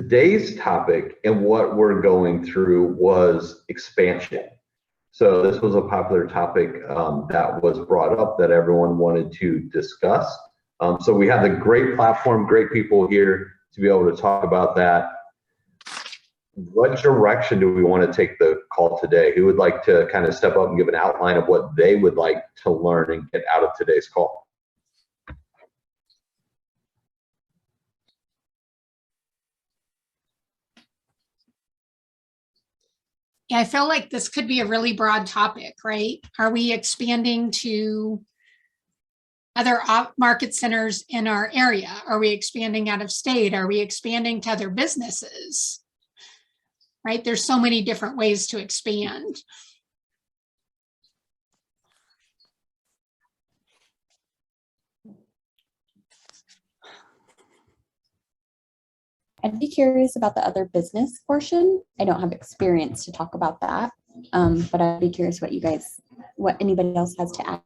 today's topic and what we're going through was expansion. So this was a popular topic that was brought up that everyone wanted to discuss. So we have the great platform, great people here to be able to talk about that. What direction do we want to take the call today? Who would like to kind of step up and give an outline of what they would like to learn and get out of today's call? Yeah, I feel like this could be a really broad topic, right? Are we expanding to other market centers in our area? Are we expanding out of state? Are we expanding to other businesses? Right? There's so many different ways to expand. I'd be curious about the other business portion. I don't have experience to talk about that, but I'd be curious what anybody else has to add.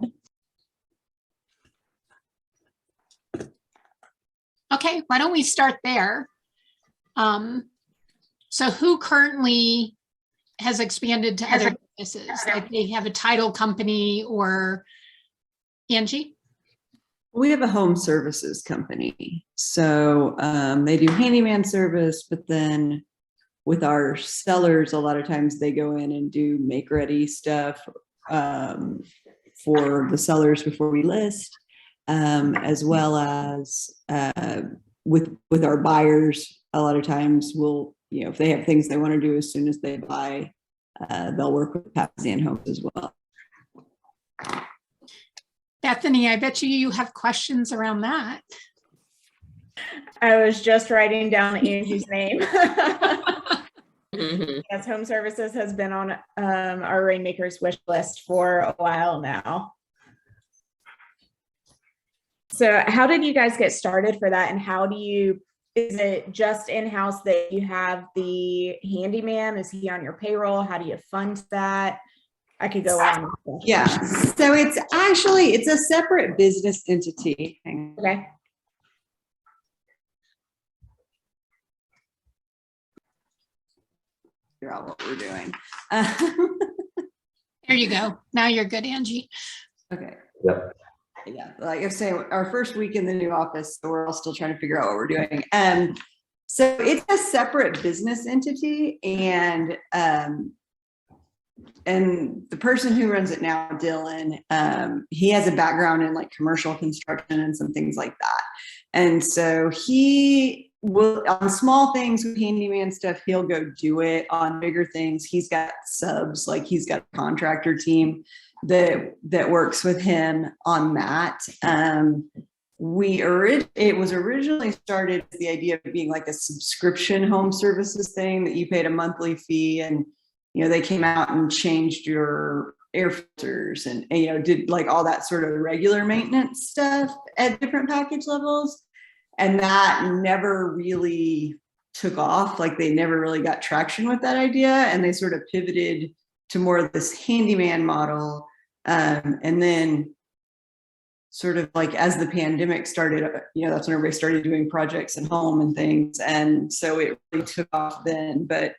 Okay, why don't we start there? So who currently has expanded to other businesses? Like they have a title company or Angie? We have a home services company. So they do handyman service, but then with our sellers, a lot of times they go in and do make ready stuff for the sellers before we list, as well as with our buyers. A lot of times we'll, if they have things they want to do as soon as they buy, they'll work with Papasan Homes as well. Bethany, I bet you have questions around that. I was just writing down Angie's name. Yes, home services has been on our Rainmakers wish list for a while now. So how did you guys get started for that? And how do you, is it just in-house that you have the handyman? Is he on your payroll? How do you fund that? I could go on. Yeah, so it's a separate business entity. Okay. Figure out what we're doing. There you go. Now you're good, Angie. Okay. Yep. Yeah, like I was saying, our first week in the new office, so we're all still trying to figure out what we're doing. So it's a separate business entity, and the person who runs it now, Dylan, he has a background in like commercial construction and some things like that. And so he will, on small things with handyman stuff, he'll go do it. On bigger things, he's got subs, like he's got a contractor team that works with him on that. It was originally started with the idea of being like a subscription home services thing that you paid a monthly fee, and they came out and changed your air filters and did like all that sort of regular maintenance stuff at different package levels. And that never really took off. Like they never really got traction with that idea. And they sort of pivoted to more of this handyman model. And then sort of like as the pandemic started, that's when everybody started doing projects at home and things. And so it really took off then. But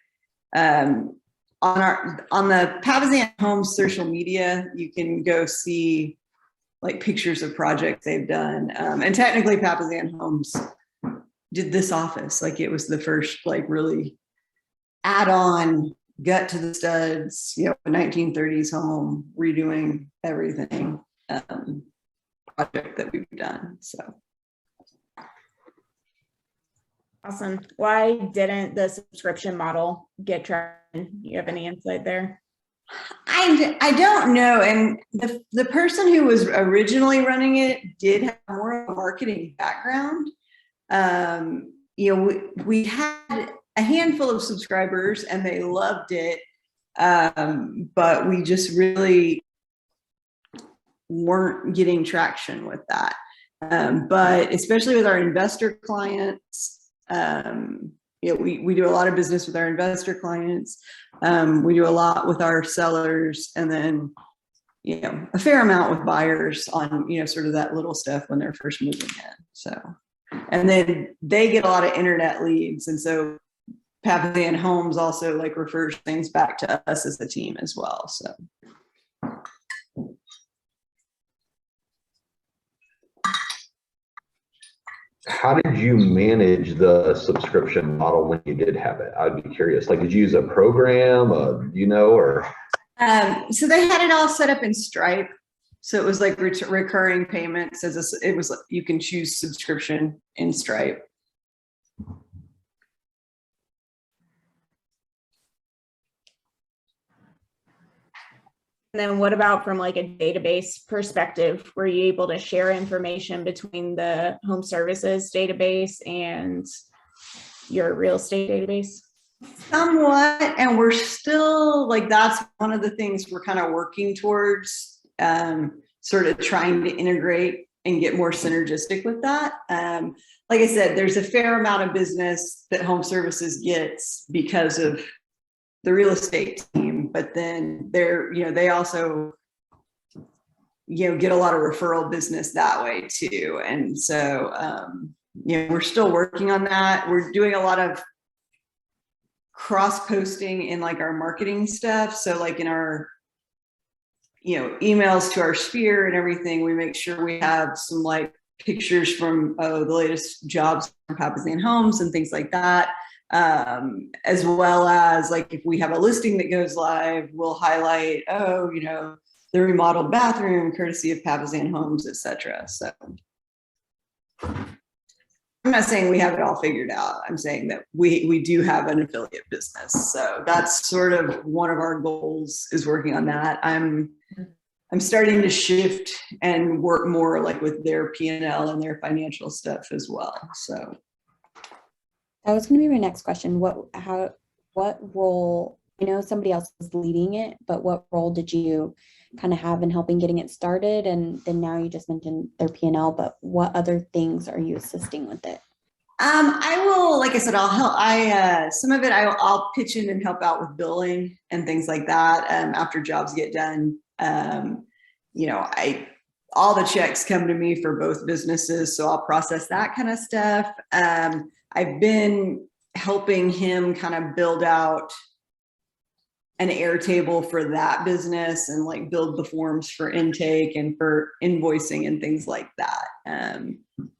on the Papasan Homes social media, you can go see like pictures of projects they've done. And technically Papasan Homes did this office. Like it was the first like really add-on gut to the studs, 1930s home, redoing everything project that we've done. So. Awesome. Why didn't the subscription model get traction? You have any insight there? I don't know. And the person who was originally running it did have more of a marketing background. We had a handful of subscribers and they loved it. But we just really weren't getting traction with that. But especially with our investor clients, we do a lot of business with our investor clients. We do a lot with our sellers, and then a fair amount with buyers on sort of that little stuff when they're first moving in. So, and then they get a lot of internet leads, and so Papasan Homes also like refers things back to us as a team as well. So. How did you manage the subscription model when you did have it? I'd be curious. Like, did you use a program, or? So they had it all set up in Stripe. So it was like recurring payments it was, you can choose subscription in Stripe. And then what about from like a database perspective? Were you able to share information between the home services database and your real estate database? Somewhat, and we're still like, that's one of the things we're kind of working towards, sort of trying to integrate and get more synergistic with that. Like I said, there's a fair amount of business that home services gets because of the real estate team, but then they also, get a lot of referral business that way too. And so, we're still working on that. We're doing a lot of cross posting in like our marketing stuff. So like in our, emails to our sphere and everything, we make sure we have some like pictures from the latest jobs from Papasan Homes and things like that. As well as like if we have a listing that goes live, we'll highlight, the remodeled bathroom courtesy of Papasan Homes, etc. So I'm not saying we have it all figured out. I'm saying that we do have an affiliate business. So that's sort of one of our goals, is working on that. I'm starting to shift and work more like with their P&L and their financial stuff as well. So That was going to be my next question. What role, I know somebody else was leading it, but what role did you kind of have in helping getting it started? And then now you just mentioned their P&L, but what other things are you assisting with it? I will, like I said, I'll help. Some of it I'll pitch in and help out with billing and things like that. After jobs get done, all the checks come to me for both businesses, so I'll process that kind of stuff. I've been helping him kind of build out an Airtable for that business and like build the forms for intake and for invoicing and things like that.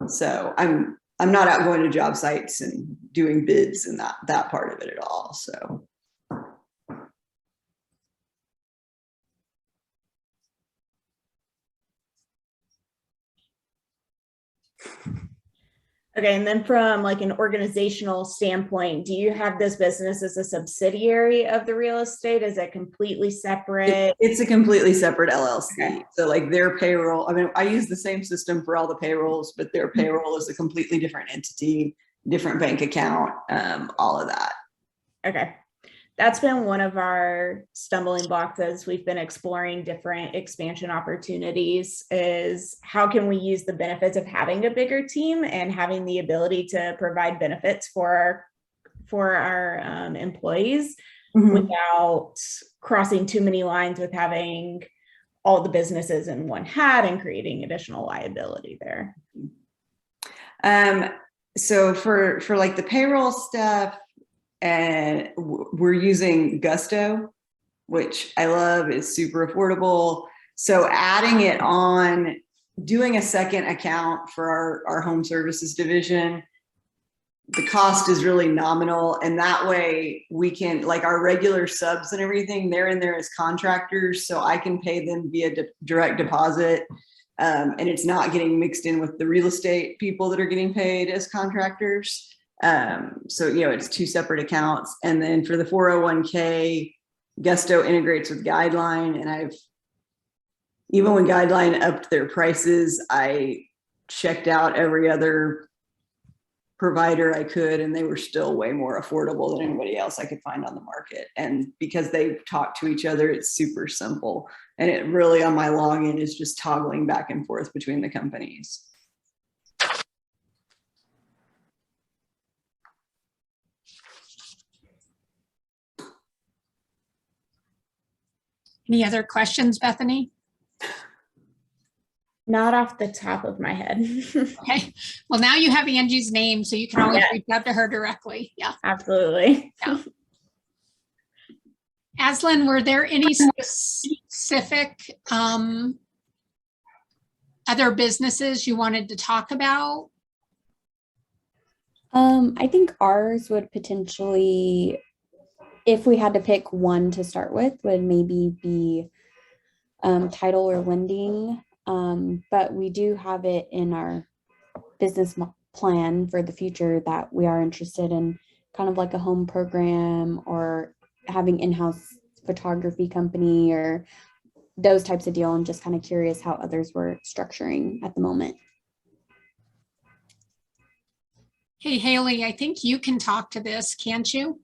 So I'm not out going to job sites and doing bids and that part of it at all. So. Okay, and then from like an organizational standpoint, do you have this business as a subsidiary of the real estate? Is it completely separate? It's a completely separate LLC. Okay. So like their payroll, I mean, I use the same system for all the payrolls, but their payroll is a completely different entity, different bank account, all of that. Okay. That's been one of our stumbling blocks as we've been exploring different expansion opportunities, is how can we use the benefits of having a bigger team and having the ability to provide benefits for our employees without crossing too many lines with having all the businesses in one hat and creating additional liability there. So for like the payroll stuff, and we're using Gusto, which I love, is super affordable. So adding it on, doing a second account for our home services division, the cost is really nominal. And that way we can, like our regular subs and everything, they're in there as contractors. So I can pay them via direct deposit. And it's not getting mixed in with the real estate people that are getting paid as contractors. So, it's two separate accounts. And then for the 401k, Gusto integrates with Guideline. And even when Guideline upped their prices, I checked out every other provider I could, and they were still way more affordable than anybody else I could find on the market. And because they talk to each other, it's super simple. And it really, on my login, is just toggling back and forth between the companies. Any other questions, Bethany? Not off the top of my head. Okay. Well, now you have Angie's name, so you can always Yeah. reach out to her directly. Yeah. Absolutely. Aslan, were there any specific other businesses you wanted to talk about? I think ours would potentially, if we had to pick one to start with, would maybe be title or lending. But we do have it in our business plan for the future that we are interested in kind of like a home program or having in-house photography company or those types of deal. I'm just kind of curious how others were structuring at the moment. Hey, Haley, I think you can talk to this, can't you?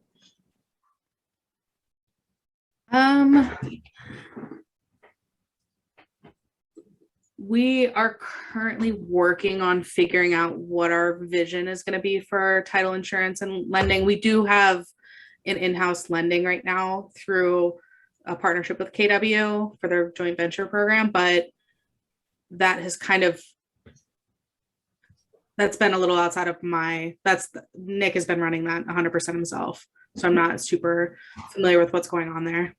We are currently working on figuring out what our vision is going to be for title insurance and lending. We do have an in-house lending right now through a partnership with KW for their joint venture program, but that has that's been a little outside of Nick has been running that 100% himself. So I'm not super familiar with what's going on there.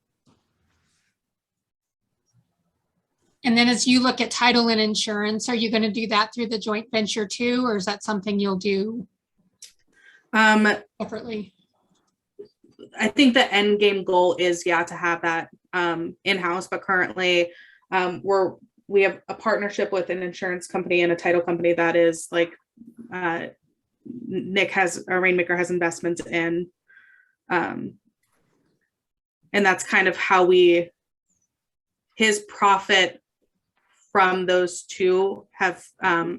And then as you look at title and insurance, are you going to do that through the joint venture too, or is that something you'll do separately? I think the end game goal is, to have that in-house, but currently we have a partnership with an insurance company and a title company that is like Nick has, our Rainmaker has investments in, and that's kind of how his profit from those two have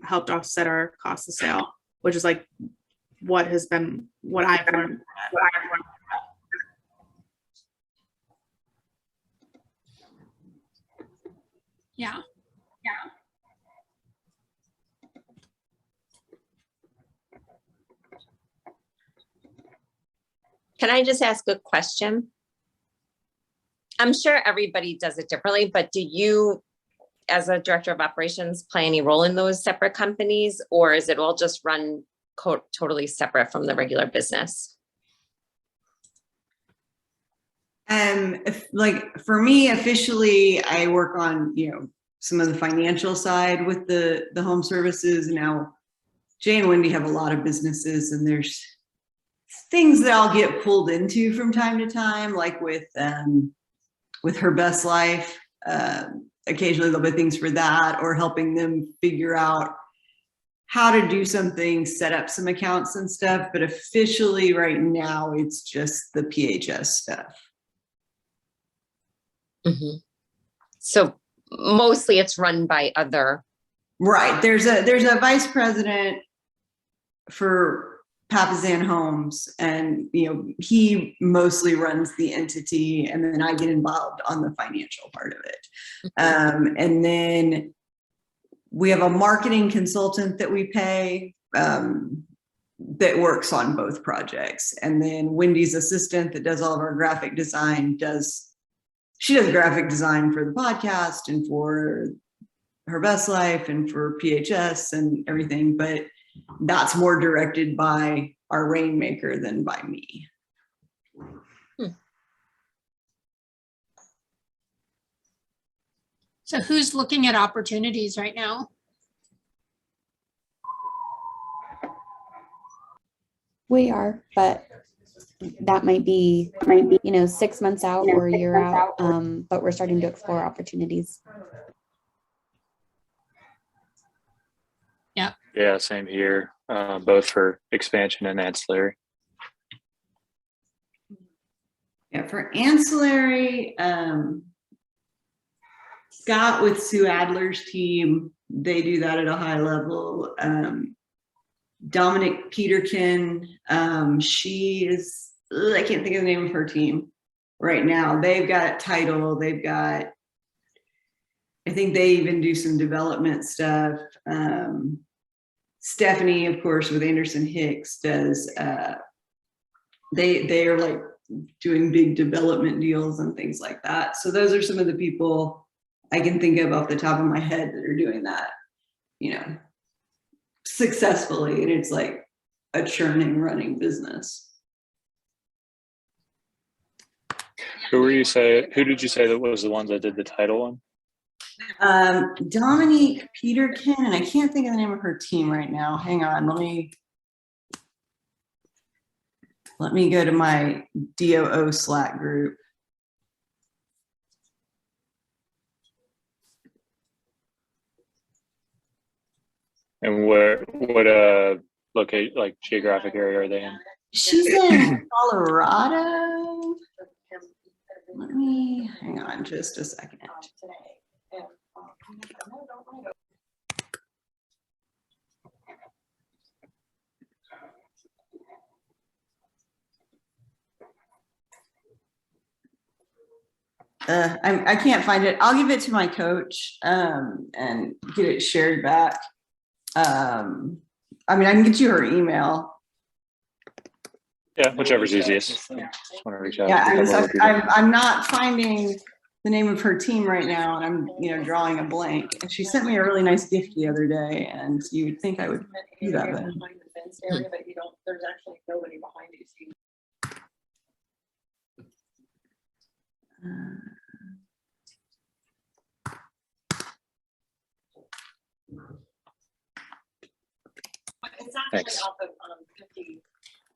helped offset our cost of sale, which is like what I've learned. Yeah. Can I just ask a question? I'm sure everybody does it differently, but do you, as a director of operations, play any role in those separate companies, or is it all just run totally separate from the regular business? Like for me, officially, I work on, some of the financial side with the home services. Now, Jay and Wendy have a lot of businesses, and there's things that I'll get pulled into from time to time, like with Her Best Life. Occasionally there'll be things for that, or helping them figure out how to do something, set up some accounts and stuff. But officially right now, it's just the PHS stuff. Mm-hmm. So mostly it's run by other. Right. There's a vice president for Papazan Homes, and he mostly runs the entity, and then I get involved on the financial part of it. And then we have a marketing consultant that we pay that works on both projects. And then Wendy's assistant that does all of our graphic design does graphic design for the podcast and for Her Best Life and for PHS and everything, but that's more directed by our Rainmaker than by me. So who's looking at opportunities right now? We are, but that might be 6 months out or a year out. But we're starting to explore opportunities. Yeah, same here, both for expansion and ancillary. Yeah, for ancillary, Scott with Sue Adler's team, they do that at a high level. Dominic Peterkin, she is, I can't think of the name of her team right now. They've got title, I think they even do some development stuff. Stephanie, of course, with Anderson Hicks does, they are like doing big development deals and things like that. So those are some of the people I can think of off the top of my head that are doing that successfully, and it's like a churning, running business. Who did you say that was the ones that did the title one? Dominique Peterkin, and I can't think of the name of her team right now. Hang on, let me go to my DOO Slack group. And what locate, like geographic area are they in? She's in Colorado. Let me hang on just a second. I can't find it. I'll give it to my coach and get it shared back. I mean, I can get you her email. Yeah, whichever's easiest. Just want to reach out. Yeah, to a couple other people. I'm not finding the name of her team right now, and I'm drawing a blank. And she sent me a really nice gift the other day, and you would think I would do that, but There's actually nobody behind you. It's actually Thanks. off of 50.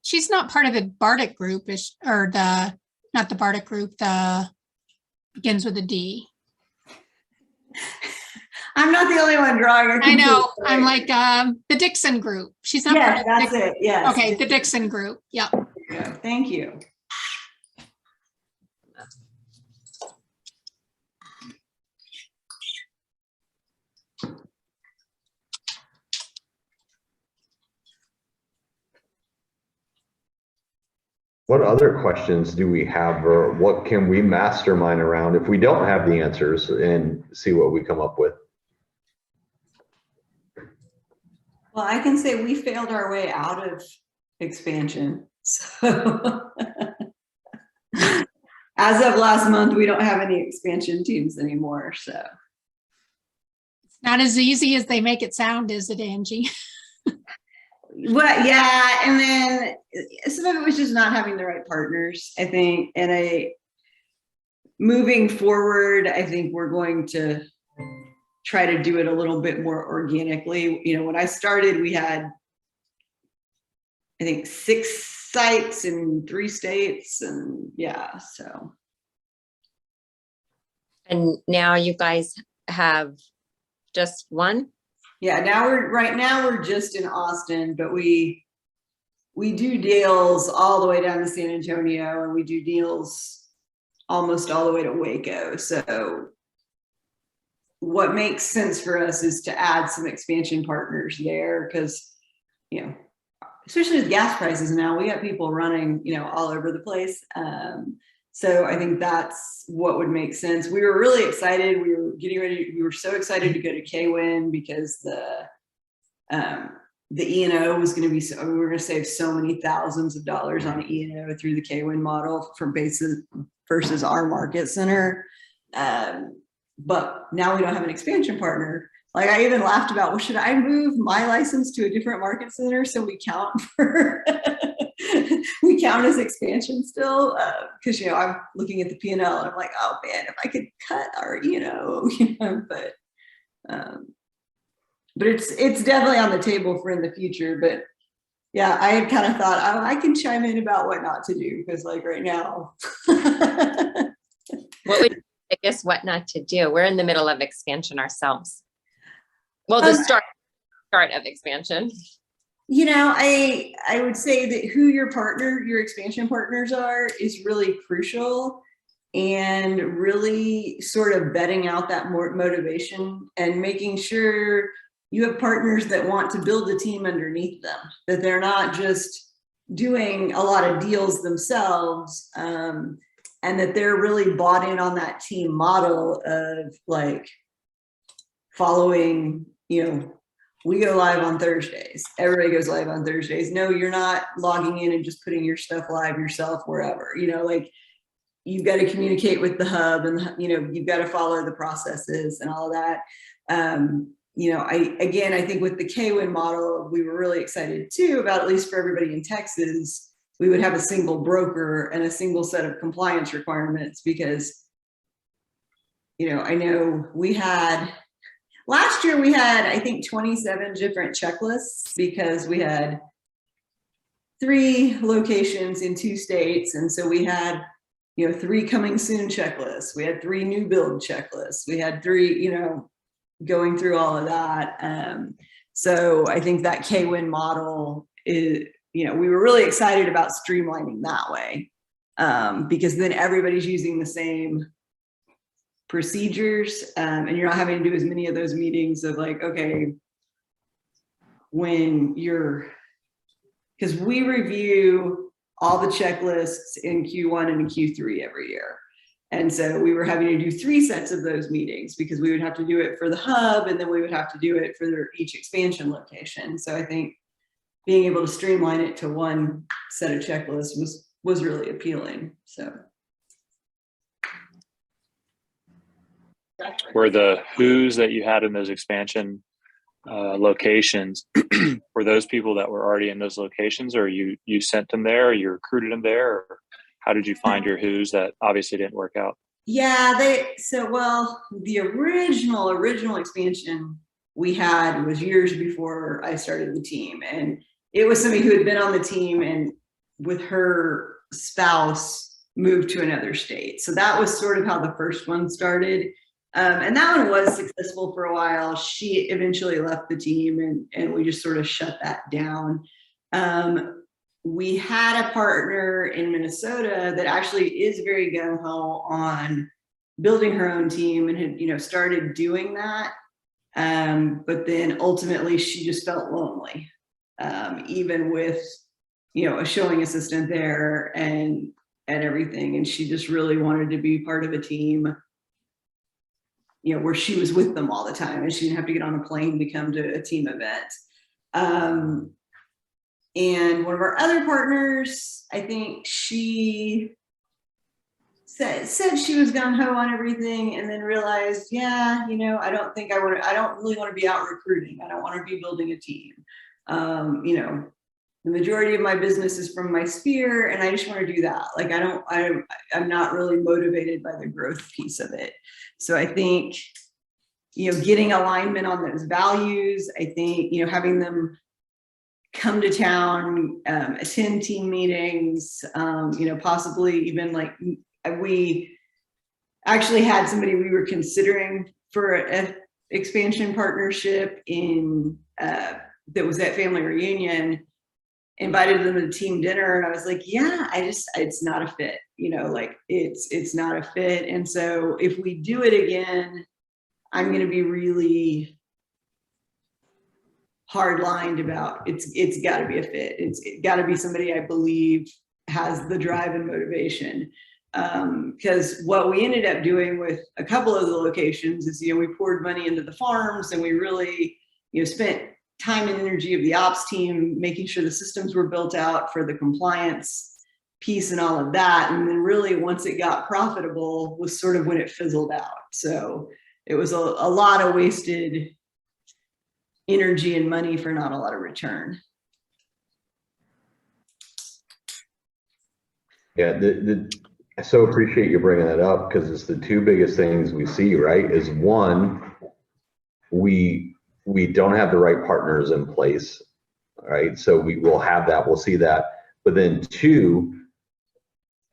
She's not part of the Bardic group, not the Bardic group, the begins with a D. I'm not the only one drawing. I know, I'm like, the Dixon group. She's not. part Yeah, of that's Dixon. it. Yes. Okay, the Dixon group, yeah. Thank you. What other questions do we have, or what can we mastermind around if we don't have the answers and see what we come up with? Well, I can say we failed our way out of expansion. So as of last month, we don't have any expansion teams anymore. So Not as easy as they make it sound, is it, Angie? well, yeah, and then some of it was just not having the right partners, I think. And moving forward, I think we're going to try to do it a little bit more organically. When I started, we had, I think, 6 sites in 3 states, and yeah, so. And now you guys have just one? Yeah, right now we're just in Austin, but we do deals all the way down to San Antonio, and we do deals almost all the way to Waco. So what makes sense for us is to add some expansion partners there, because, especially with gas prices now, we got people running, all over the place. So I think that's what would make sense. We were really excited. We were getting ready. We were so excited to go to KWIN because the E&O was going to be, we were going to save so many thousands of dollars on E&O through the KWIN model for bases versus our market center. But now we don't have an expansion partner. Like, I even laughed about, well, should I move my license to a different market center so we count for we count as expansion still? Because I'm looking at the P&L and I'm like, oh man, if I could cut our but it's definitely on the table for in the future. But yeah, I had kind of thought, oh, I can chime in about what not to do, because like right now. What not to do? We're in the middle of expansion ourselves. Well, the start of expansion. I would say that who your expansion partners are is really crucial, and really sort of vetting out that more motivation and making sure you have partners that want to build a team underneath them, that they're not just doing a lot of deals themselves, and that they're really bought in on that team model of like following, we go live on Thursdays. Everybody goes live on Thursdays. No, you're not logging in and just putting your stuff live yourself wherever, like you've got to communicate with the hub, and, you've got to follow the processes and all of that. I think with the Kwin model, we were really excited too about, at least for everybody in Texas, we would have a single broker and a single set of compliance requirements because, I know last year we had, I think, 27 different checklists because we had 3 locations in 2 states. And so we had, 3 coming soon checklists. We had 3 new build checklists. We had 3, going through all of that. So I think that Kwin model is, we were really excited about streamlining that way because then everybody's using the same procedures and you're not having to do as many of those meetings of like, okay, because we review all the checklists in Q1 and in Q3 every year. And so we were having to do 3 sets of those meetings because we would have to do it for the hub and then we would have to do it for each expansion location. So I think being able to streamline it to 1 set of checklists was really appealing. So. Were the who's that you had in those expansion locations, were those people that were already in those locations, or you sent them there, or you recruited them there, or how did you find your who's that obviously didn't work out? Yeah, the original expansion we had was years before I started the team. And it was somebody who had been on the team and with her spouse moved to another state. So that was sort of how the first one started. And that one was successful for a while. She eventually left the team and we just sort of shut that down. We had a partner in Minnesota that actually is very gung-ho on building her own team and had, started doing that. But then ultimately she just felt lonely, even with, a showing assistant there and everything. And she just really wanted to be part of a team, where she was with them all the time and she didn't have to get on a plane to come to a team event. And one of our other partners, I think she said she was gung-ho on everything and then realized, I don't really want to be out recruiting. I don't want to be building a team. The majority of my business is from my sphere and I just want to do that. Like, I'm not really motivated by the growth piece of it. So I think, getting alignment on those values, I think, having them come to town, attend team meetings, possibly even like we actually had somebody we were considering for an expansion partnership that was at family reunion, invited them to the team dinner. And I was like, it's not a fit, it's not a fit. And so if we do it again, I'm going to be really hard-lined about it's got to be a fit. It's got to be somebody I believe has the drive and motivation. Because what we ended up doing with a couple of the locations is, we poured money into the farms and we really, spent time and energy of the ops team, making sure the systems were built out for the compliance piece and all of that. And then really once it got profitable was sort of when it fizzled out. So it was a lot of wasted energy and money for not a lot of return. Yeah, I so appreciate you bringing that up because it's the 2 biggest things we see, right? Is one, we don't have the right partners in place, right? So we will have that, we'll see that. But then 2,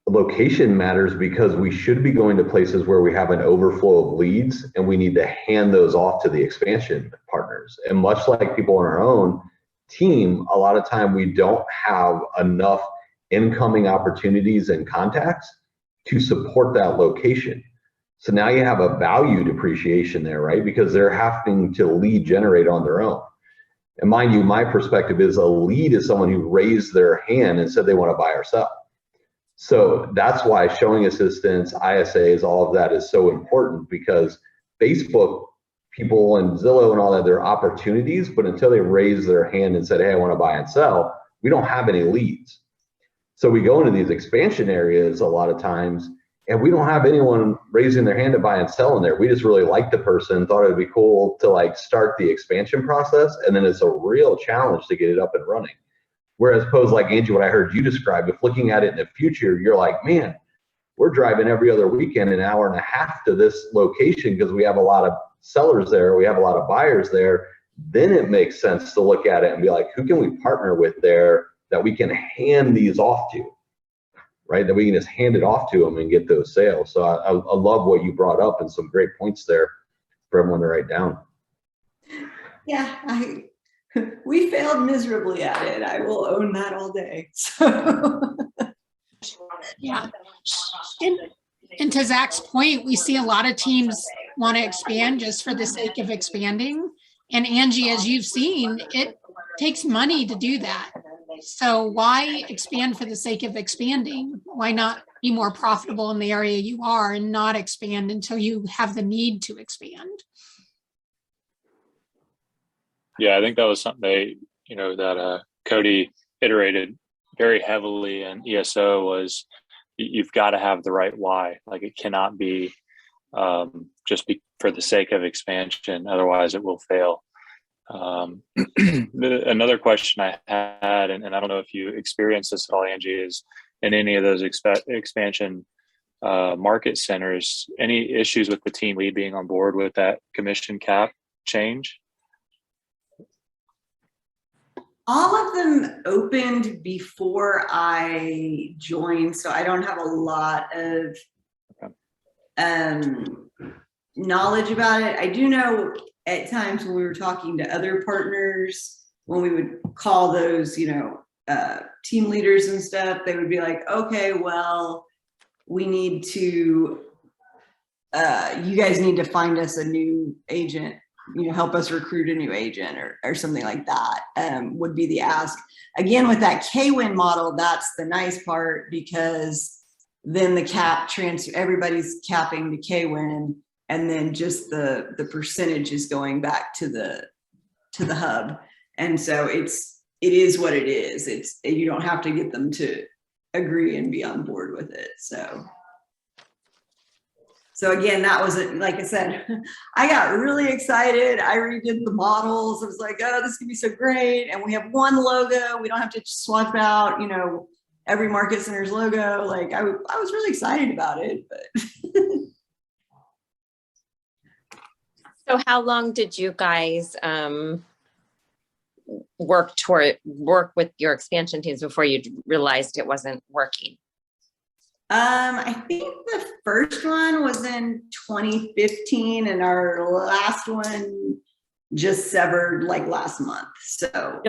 location matters because we should be going to places where we have an overflow of leads and we need to hand those off to the expansion partners. And much like people on our own team, a lot of time we don't have enough incoming opportunities and contacts to support that location. So now you have a value depreciation there, right? Because they're having to lead generate on their own. And mind you, my perspective is a lead is someone who raised their hand and said they want to buy or sell. So that's why showing assistance, ISAs, all of that is so important because Facebook people and Zillow and all that, they're opportunities, but until they raise their hand and said, hey, I want to buy and sell, we don't have any leads. So we go into these expansion areas a lot of times And we don't have anyone raising their hand to buy and sell in there. We just really liked the person, thought it'd be cool to like start the expansion process. And then it's a real challenge to get it up and running. Whereas opposed like Angie, what I heard you describe, if looking at it in the future, you're like, man, we're driving every other weekend an hour and a half to this location because we have a lot of sellers there, we have a lot of buyers there. Then it makes sense to look at it and be like, who can we partner with there that we can hand these off to, right? That we can just hand it off to them and get those sales. So I love what you brought up and some great points there for everyone to write down. Yeah, we failed miserably at it. I will own that all day. So. Yeah. And to Zach's point, we see a lot of teams want to expand just for the sake of expanding. And Angie, as you've seen, it takes money to do that. So why expand for the sake of expanding? Why not be more profitable in the area you are and not expand until you have the need to expand? Yeah, I think that was something that Cody iterated very heavily in ESO was you've got to have the right why. Like it cannot be just be for the sake of expansion. Otherwise it will fail. Another question I had, and I don't know if you experienced this at all, Angie, is in any of those expansion market centers, any issues with the team lead being on board with that commission cap change? All of them opened before I joined, so I don't have a lot of knowledge about it. I do know at times when we were talking to other partners, when we would call those, team leaders and stuff, they would be like, okay, well, we need to, you guys need to find us a new agent, help us recruit a new agent or something like that, would be the ask. Again, with that Kwin model, that's the nice part because then the cap transfer, everybody's capping the Kwin, and then just the percentage is going back to the hub. And so it is what it is. You don't have to get them to agree and be on board with it. So again, that was it. Like I said, I got really excited. I redid the models. I was like, oh, this could be so great. And we have one logo. We don't have to swap out, every market center's logo. Like I was really excited about it, but. So how long did you guys work with your expansion teams before you realized it wasn't working? I think the first one was in 2015 and our last one just severed like last month. So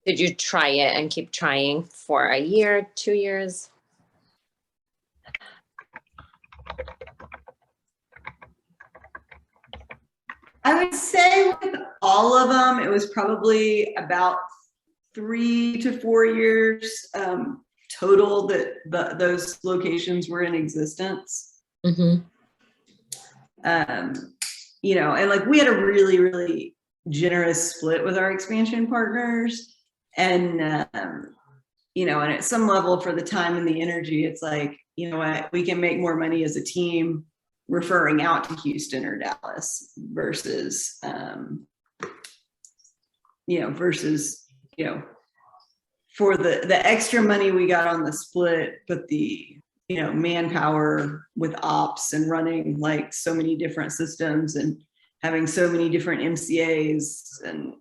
did you try it and keep trying for a year, 2 years? I would say with all of them, it was probably about 3 to 4 years total that those locations were in existence. Mm-hmm. And like we had a really, really generous split with our expansion partners. And, and at some level for the time and the energy, it's like, we can make more money as a team referring out to Houston or Dallas versus, for the extra money we got on the split, but the, manpower with ops and running like so many different systems and having so many different MCAs and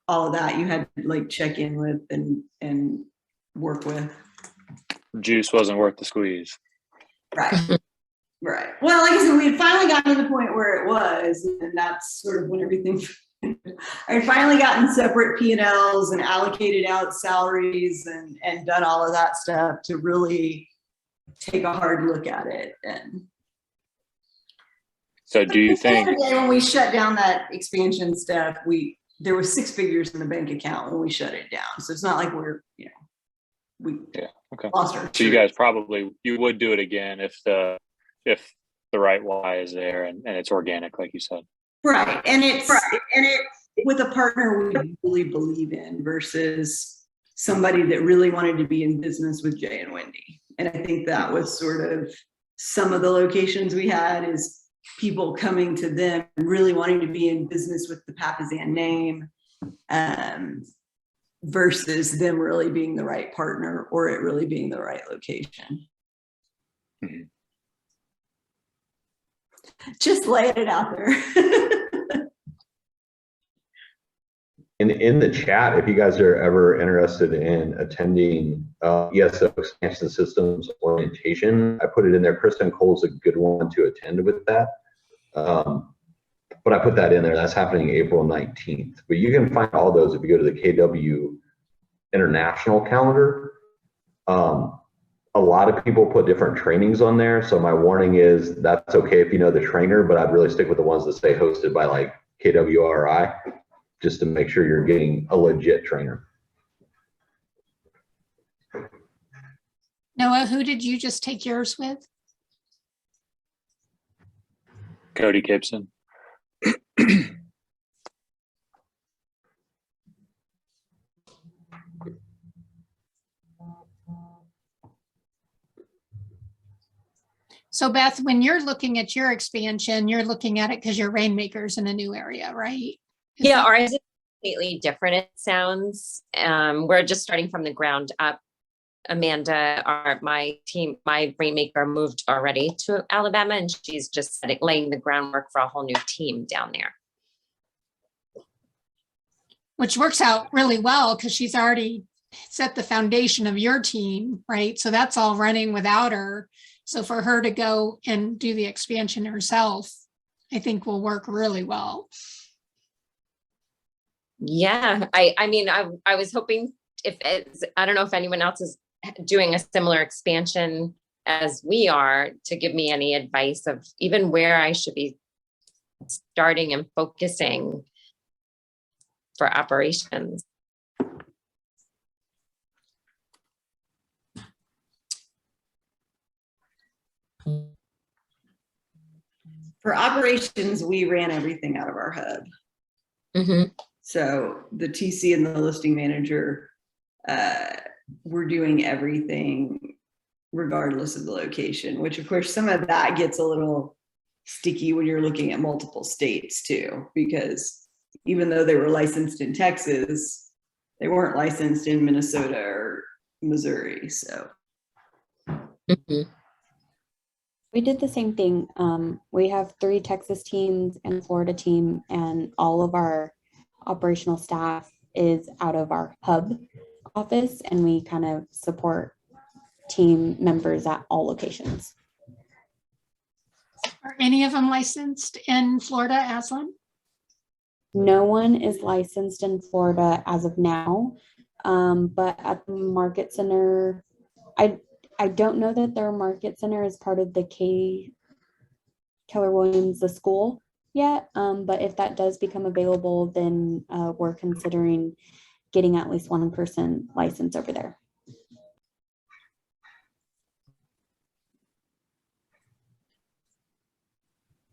all of that you had to like check in with and work with. Juice wasn't worth the squeeze. Right. Right. Well, like I said, we had finally gotten to the point where it was, and that's sort of when everything, I had finally gotten separate P&Ls and allocated out salaries and done all of that stuff to really take a hard look at it. And so do you think when we shut down that expansion stuff, there was 6 figures in the bank account when we shut it down. So it's not like we lost our. So you guys you would do it again if the right why is there and it's organic, like you said. Right. And it's with a partner we really believe in versus somebody that really wanted to be in business with Jay and Wendy. And I think that was sort of some of the locations we had, is people coming to them really wanting to be in business with the Papasan name, versus them really being the right partner or it really being the right location. Mhm. Just laying it out there. In the chat, if you guys are ever interested in attending ESO Expansion Systems orientation, I put it in there. Kristen Cole's a good one to attend with that. But I put that in there. That's happening April 19th. But you can find all those if you go to the KW International calendar. A lot of people put different trainings on there. So my warning is that's okay if you know the trainer, but I'd really stick with the ones that say hosted by like KWRI, just to make sure you're getting a legit trainer. Noah, who did you just take yours with? Cody Gibson. So Beth, when you're looking at your expansion, you're looking at it because your Rainmaker's in a new area, right? Is Yeah, that- ours is completely different, it sounds. We're just starting from the ground up. Amanda, my Rainmaker moved already to Alabama, and she's just laying the groundwork for a whole new team down there. Which works out really well because she's already set the foundation of your team, right? So that's all running without her. So for her to go and do the expansion herself, I think will work really well. Yeah, I mean, I was hoping I don't know if anyone else is doing a similar expansion as we are, to give me any advice of even where I should be starting and focusing for operations. For operations, we ran everything out of our hub. Mhm. So the TC and the listing manager, we're doing everything regardless of the location, which of course some of that gets a little sticky when you're looking at multiple states too, because even though they were licensed in Texas, they weren't licensed in Minnesota or Missouri. So Mhm. We did the same thing. We have 3 Texas teams and a Florida team, and all of our operational staff is out of our hub office, and we kind of support team members at all locations. Are any of them licensed in Florida, Aslan? No one is licensed in Florida as of now, but at the Market Center, I don't know that their Market Center is part of the Keller Williams, the school yet, but if that does become available, then we're considering getting at least one person licensed over there.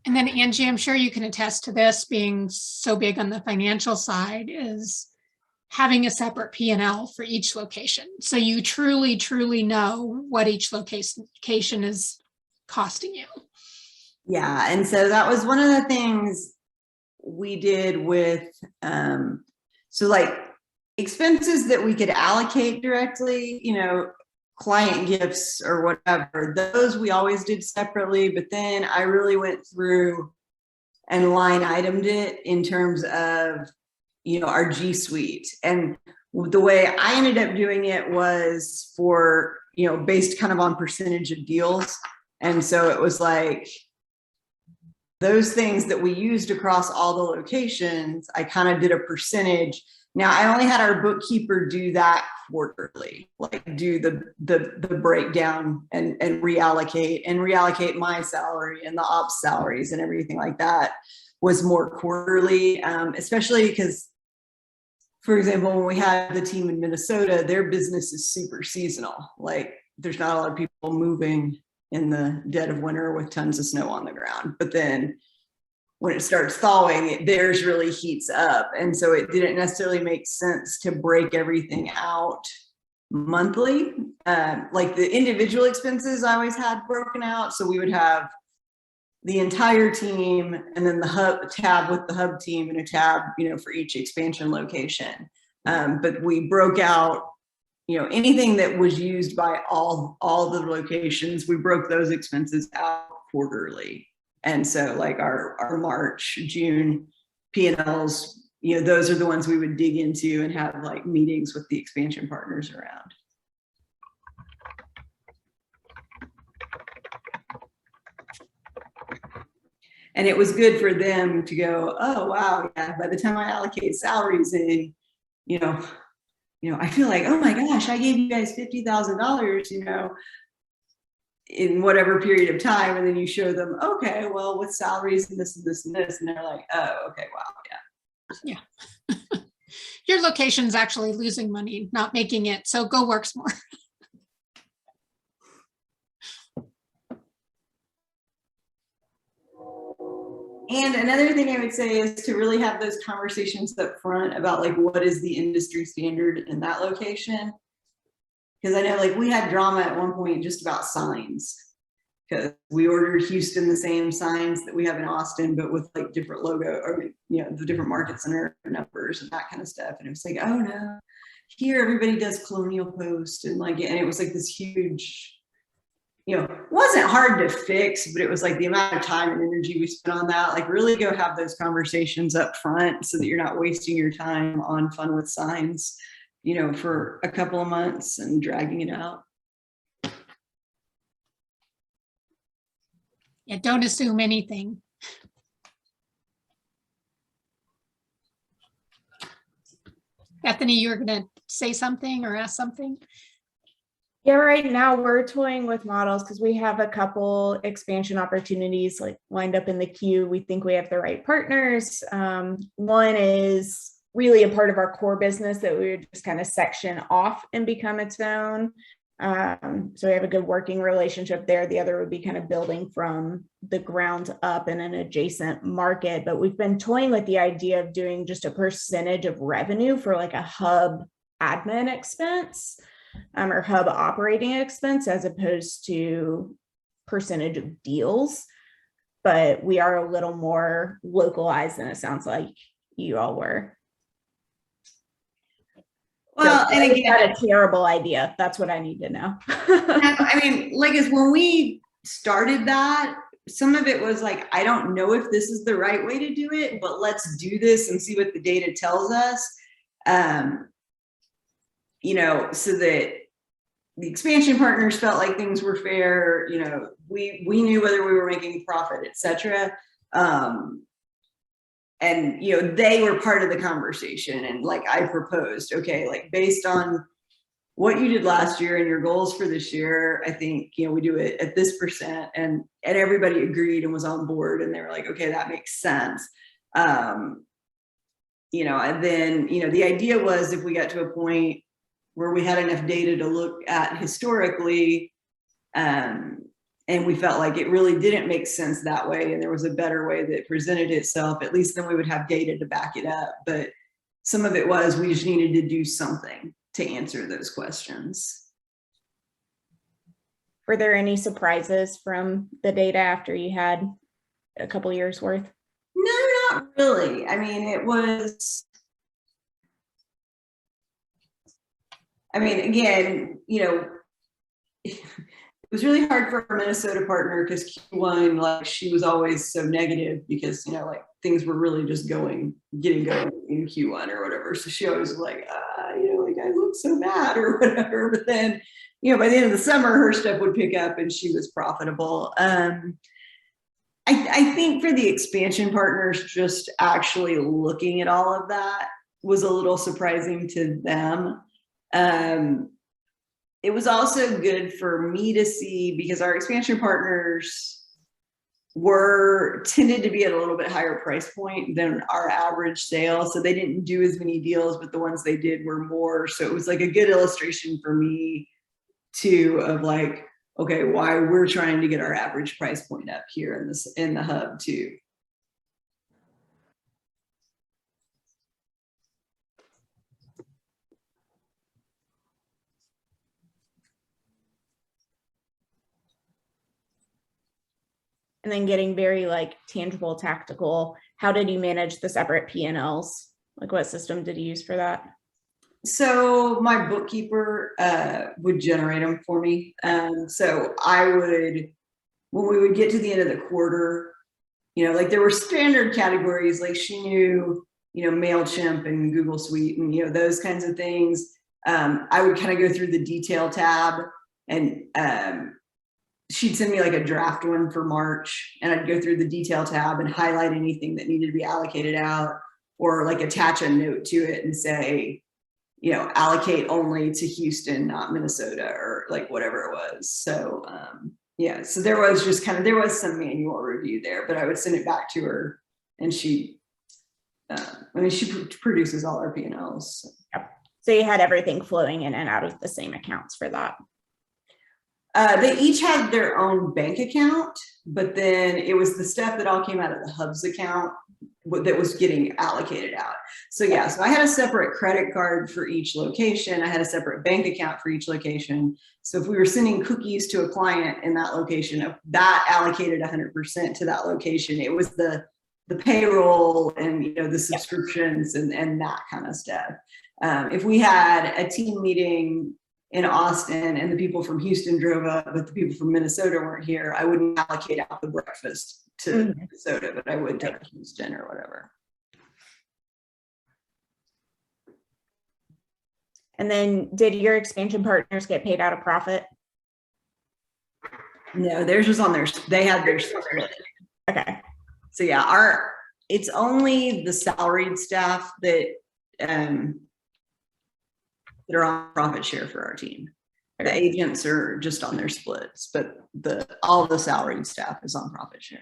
And then Angie, I'm sure you can attest to this, being so big on the financial side, is having a separate P&L for each location. So you truly, truly know what each location is costing you. yeah, and so that was one of the things we did with, so like expenses that we could allocate directly, you know, client gifts or whatever, those we always did separately. But then I really went through and line itemed it in terms of, you know, our G Suite. And the way I ended up doing it was for, you know, based kind of on percentage of deals. And so it was like those things that we used across all the locations, I kind of did a percentage. Now I only had our bookkeeper do that quarterly, like do the breakdown and reallocate my salary and the ops salaries and everything like that was more quarterly, especially because, for example, when we had the team in Minnesota, their business is super seasonal. Like there's not a lot of people moving in the dead of winter with tons of snow on the ground. But then when it starts thawing, theirs really heats up. And so it didn't necessarily make sense to break everything out monthly. like the individual expenses I always had broken out. So we would have the entire team and then the hub tab with the hub team and a tab, for each expansion location. But we broke out, anything that was used by all the locations, we broke those expenses out quarterly. And so like our March, June P&Ls, those are the ones we would dig into and have like meetings with the expansion partners around. And it was good for them to go, oh, wow, yeah, by the time I allocate salaries in, I feel like, oh my gosh, I gave you guys $50,000, in whatever period of time. And then you show them, okay, well, with salaries and this and this and this. And they're like, oh, okay, wow, yeah. Yeah. Your location's actually losing money, not making it. So go work some more. And another thing I would say is to really have those conversations up front about like, what is the industry standard in that location? Because I know like we had drama at one point just about signs, because we ordered Houston the same signs that we have in Austin, but with like different logo or, the different market center numbers and that kind of stuff. And it was like, oh no, here everybody does Colonial Post. And it was like this huge, wasn't hard to fix, but it was like the amount of time and energy we spent on that, like really go have those conversations up front so that you're not wasting your time on fun with signs, for a couple of months and dragging it out. Yeah, don't assume anything. Bethany, you were going to say something or ask something? Yeah, right now we're toying with models because we have a couple expansion opportunities like lined up in the queue. We think we have the right partners. One is really a part of our core business that we would just kind of section off and become its own. So we have a good working relationship there. The other would be kind of building from the ground up in an adjacent market. But we've been toying with the idea of doing just a percentage of revenue for like a hub admin expense. Or hub operating expense as opposed to percentage of deals, but we are a little more localized than it sounds like you all were. Well, so, and again, not a terrible idea. That's what I need to know. I mean, like is when we started that, some of it was like, I don't know if this is the right way to do it, but let's do this and see what the data tells us. So that the expansion partners felt like things were fair, we knew whether we were making a profit, et cetera. And, they were part of the conversation. And like I proposed, okay, like based on what you did last year and your goals for this year, I think, we do it at this percent, and everybody agreed and was on board. And they were like, okay, that makes sense. And then, the idea was if we got to a point where we had enough data to look at historically, and we felt like it really didn't make sense that way, and there was a better way that presented itself, at least then we would have data to back it up. But some of it was we just needed to do something to answer those questions. Were there any surprises from the data after you had a couple years worth? No, not really. I mean, again, it was really hard for our Minnesota partner because Q1, like she was always so negative because, like things were really just getting going in Q1 or whatever. So she always was like, like I look so mad or whatever. But then, by the end of the summer, her stuff would pick up and she was profitable. I think for the expansion partners, just actually looking at all of that was a little surprising to them. It was also good for me to see because our expansion partners tended to be at a little bit higher price point than our average sale. So they didn't do as many deals, but the ones they did were more. So it was like a good illustration for me too, of like, okay, why we're trying to get our average price point up here in the hub too. And then getting very like tangible, tactical, how did you manage the separate P&Ls? Like what system did you use for that? So my bookkeeper would generate them for me. So I would, when we would get to the end of the quarter, you know, like there were standard categories, like she knew, you know, MailChimp and Google Suite and, you know, those kinds of things. I would kind of go through the detail tab and she'd send me like a draft one for March, and I'd go through the detail tab and highlight anything that needed to be allocated out, or like attach a note to it and say, you know, allocate only to Houston, not Minnesota, or like whatever it was. So yeah, so there was just kind of, there was some manual review there, but I would send it back to her and she, I mean, she produces all our P&Ls. So. So you had everything flowing in and out of the same accounts for that. They each had their own bank account, but then it was the stuff that all came out of the Hubs account that was getting allocated out. So yeah, so I had a separate credit card for each location. I had a separate bank account for each location. So if we were sending cookies to a client in that location, that allocated 100% to that location. It was the payroll and, you know, the subscriptions and that kind of stuff. If we had a team meeting in Austin and the people from Houston drove up, but the people from Minnesota weren't here, I wouldn't allocate out the breakfast to Minnesota, but I would to Houston or whatever. And then did your expansion partners get paid out of profit? No, theirs was on theirs. They had their split. Okay. So yeah, it's only the salaried staff that are on profit share for our team. The agents are just on their splits, but all the salaried staff is on profit share.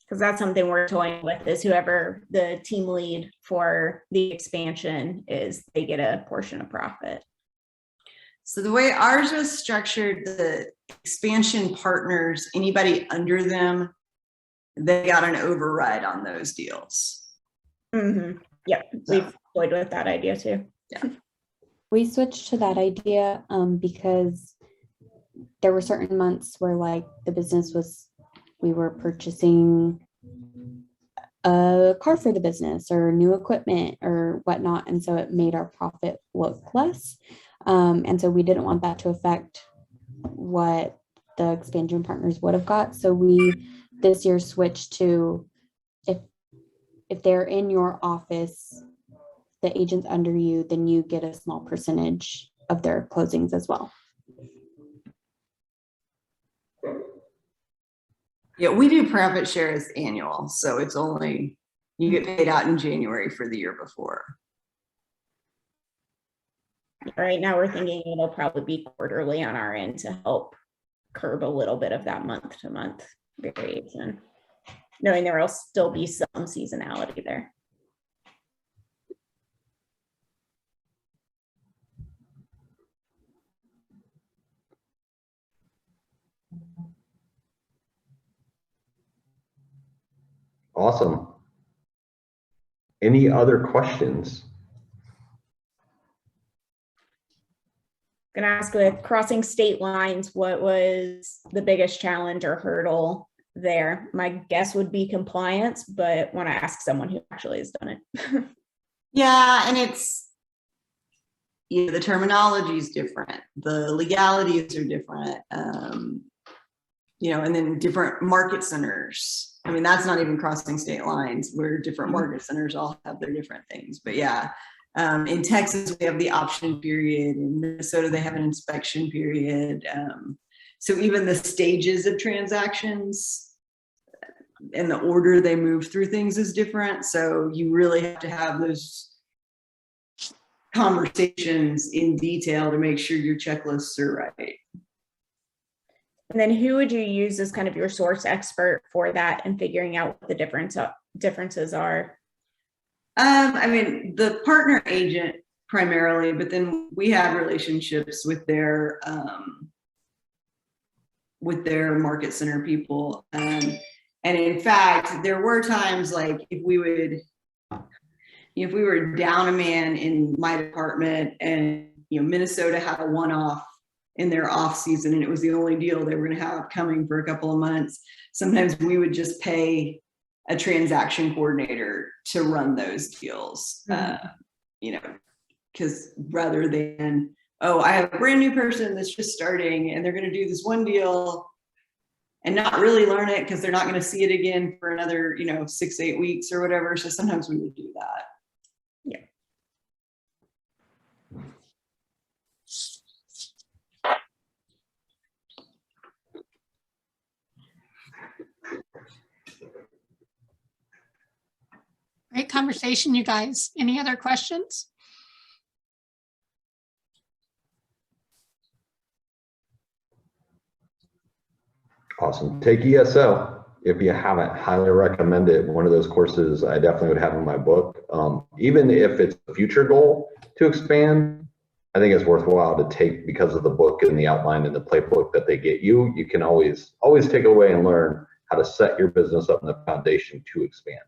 Because that's something we're toying with, is whoever the team lead for the expansion is, they get a portion of profit. So the way ours was structured, the expansion partners, anybody under them, they got an override on those deals. Mm-hmm. Yep, we've toyed with that idea too. Yeah. We switched to that idea because there were certain months where like the business was, we were purchasing a car for the business or new equipment or whatnot. And so it made our profit look less. And so we didn't want that to affect what the expansion partners would have got. So we this year switched to if they're in your office, the agents under you, then you get a small percentage of their closings as well. Yeah, we do profit share as annual. So it's only, you get paid out in January for the year before. Right now we're thinking it'll probably be quarterly on our end to help curb a little bit of that month to month variation, knowing there will still be some seasonality there. Awesome. Any other questions? Gonna ask, with crossing state lines, what was the biggest challenge or hurdle there? My guess would be compliance, but want to ask someone who actually has done it. Yeah, and it's, you know, the terminology is different. The legalities are different. You know, and then different market centers. I mean, that's not even crossing state lines, where different market centers all have their different things. But yeah, in Texas, we have the option period. In Minnesota, they have an inspection period. So even the stages of transactions and the order they move through things is different. So you really have to have those conversations in detail to make sure your checklists are right. And then who would you use as kind of your source expert for that and figuring out what the differences are? I mean, the partner agent primarily, but then we have relationships with their market center people. And in fact, there were times like if we were down a man in my department and, you know, Minnesota had a one-off in their off season and it was the only deal they were going to have coming for a couple of months. Sometimes we would just pay a transaction coordinator to run those deals, you know, because rather than, oh, I have a brand new person that's just starting and they're going to do this one deal and not really learn it because they're not going to see it again for another, you know, 6-8 weeks or whatever. So sometimes we would do that. Great conversation, you guys. Any other questions? Awesome. Take ESO. If you haven't, highly recommend it. One of those courses I definitely would have in my book. Even if it's a future goal to expand, I think it's worthwhile to take because of the book and the outline and the playbook that they get you. You can always take away and learn how to set your business up in the foundation to expand.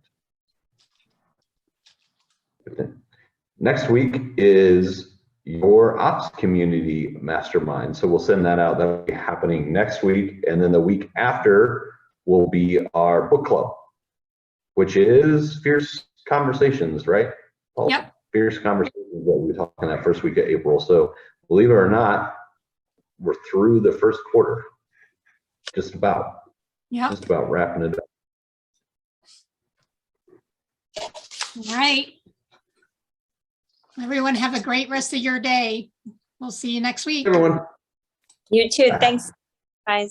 Next week is your ops community mastermind. So we'll send that out. That'll be happening next week. And then the week after will be our book club, which is Fierce Conversations, right? Oh, Yep. Fierce Conversations that we were talking that first week of April. So believe it or not, we're through the first quarter. Just about. Yep. Just about wrapping it up. All right. Everyone have a great rest of your day. We'll see you next week. Everyone. You too. Thanks.